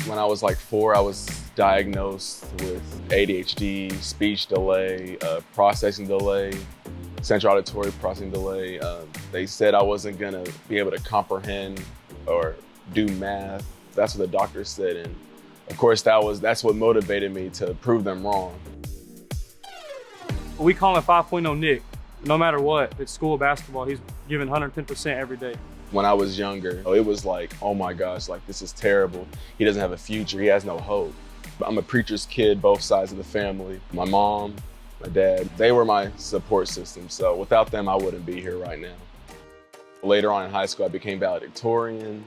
When I was like 4, I was diagnosed with ADHD, speech delay, processing delay, central auditory processing delay. They said I wasn't gonna be able to comprehend or do math. That's what the doctor said, and of course that's what motivated me to prove them wrong. We call him 5.0 Nick. No matter what, it's school basketball, he's giving 110% every day. When I was younger, it was like, oh my gosh, like this is terrible. He doesn't have a future, he has no hope. I'm a preacher's kid, both sides of the family. My mom, my dad, they were my support system. So without them, I wouldn't be here right now. Later on in high school, I became valedictorian.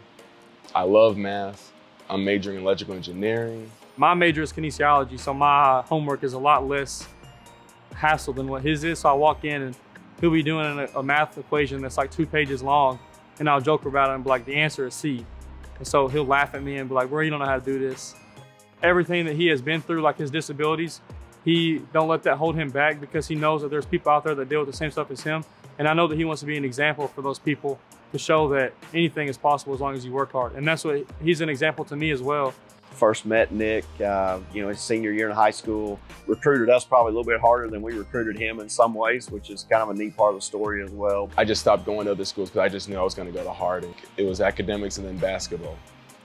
I love math. I'm majoring in electrical engineering. My major is kinesiology, so my homework is a lot less hassle than what his is. So I walk in and he'll be doing a math equation that's like 2 pages long, and I'll joke about it and be like, the answer is C. And so he'll laugh at me and be like, bro, you don't know how to do this. Everything that he has been through, like his disabilities, he don't let that hold him back, because he knows that there's people out there that deal with the same stuff as him. And I know that he wants to be an example for those people, to show that anything is possible as long as you work hard. And that's what he's an example to me as well. First met Nick, his senior year in high school. Recruited us probably a little bit harder than we recruited him in some ways, which is kind of a neat part of the story as well. I just stopped going to other schools because I just knew I was going to go to Harding. It was academics and then basketball.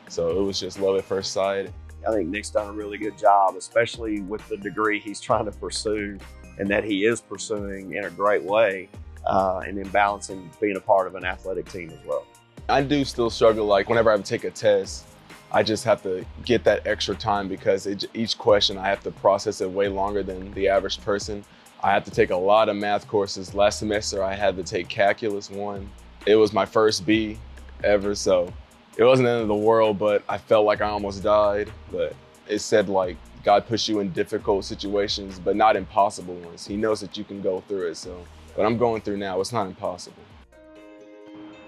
So it was just love at first sight. I think Nick's done a really good job, especially with the degree he's trying to pursue and that he is pursuing in a great way, and then balancing being a part of an athletic team as well. I do still struggle, like whenever I take a test, I just have to get that extra time, because each question I have to process it way longer than the average person. I have to take a lot of math courses. Last semester I had to take Calculus 1. It was my first B ever, so it wasn't the end of the world, but I felt like I almost died. But it said like, God puts you in difficult situations, but not impossible ones. He knows that you can go through it, so what I'm going through now, it's not impossible.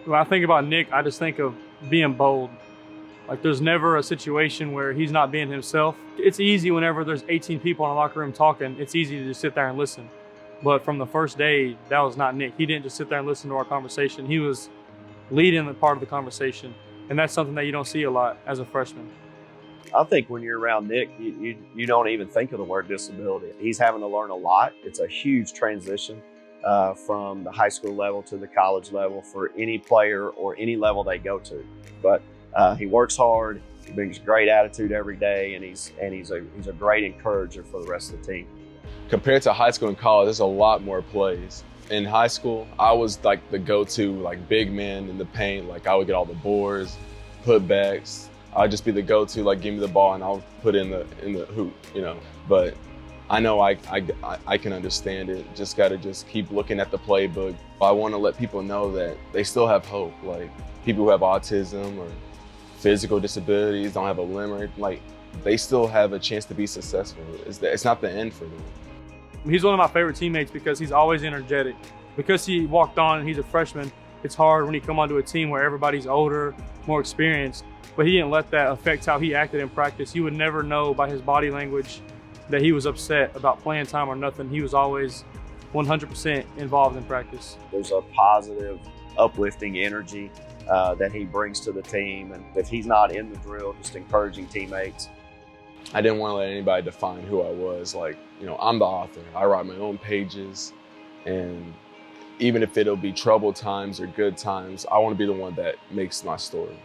When I think about Nick, I just think of being bold. Like there's never a situation where he's not being himself. It's easy whenever there's 18 people in a locker room talking, it's easy to just sit there and listen. But from the first day, that was not Nick. He didn't just sit there and listen to our conversation. He was leading the part of the conversation. And that's something that you don't see a lot as a freshman. I think when you're around Nick, you don't even think of the word disability. He's having to learn a lot. It's a huge transition from the high school level to the college level for any player or any level they go to. But he works hard, he brings great attitude every day, and he's a great encourager for the rest of the team. Compared to high school and college, there's a lot more plays. In high school, I was like the go-to like big man in the paint. Like I would get all the boards, putbacks. I'd just be the go-to, like give me the ball and I'll put it in the hoop, you know. But I know I can understand it. Just gotta keep looking at the playbook. I want to let people know that they still have hope. Like people who have autism or physical disabilities, don't have a limb, or like they still have a chance to be successful. It's not the end for them. He's one of my favorite teammates because he's always energetic. Because he walked on and he's a freshman, it's hard when he come onto a team where everybody's older, more experienced, but he didn't let that affect how he acted in practice. You would never know by his body language that he was upset about playing time or nothing. He was always 100% involved in practice. There's a positive, uplifting energy that he brings to the team, and if he's not in the drill, just encouraging teammates. I didn't want to let anybody define who I was. Like, you know, I'm the author. I write my own pages, and even if it'll be troubled times or good times, I want to be the one that makes my story.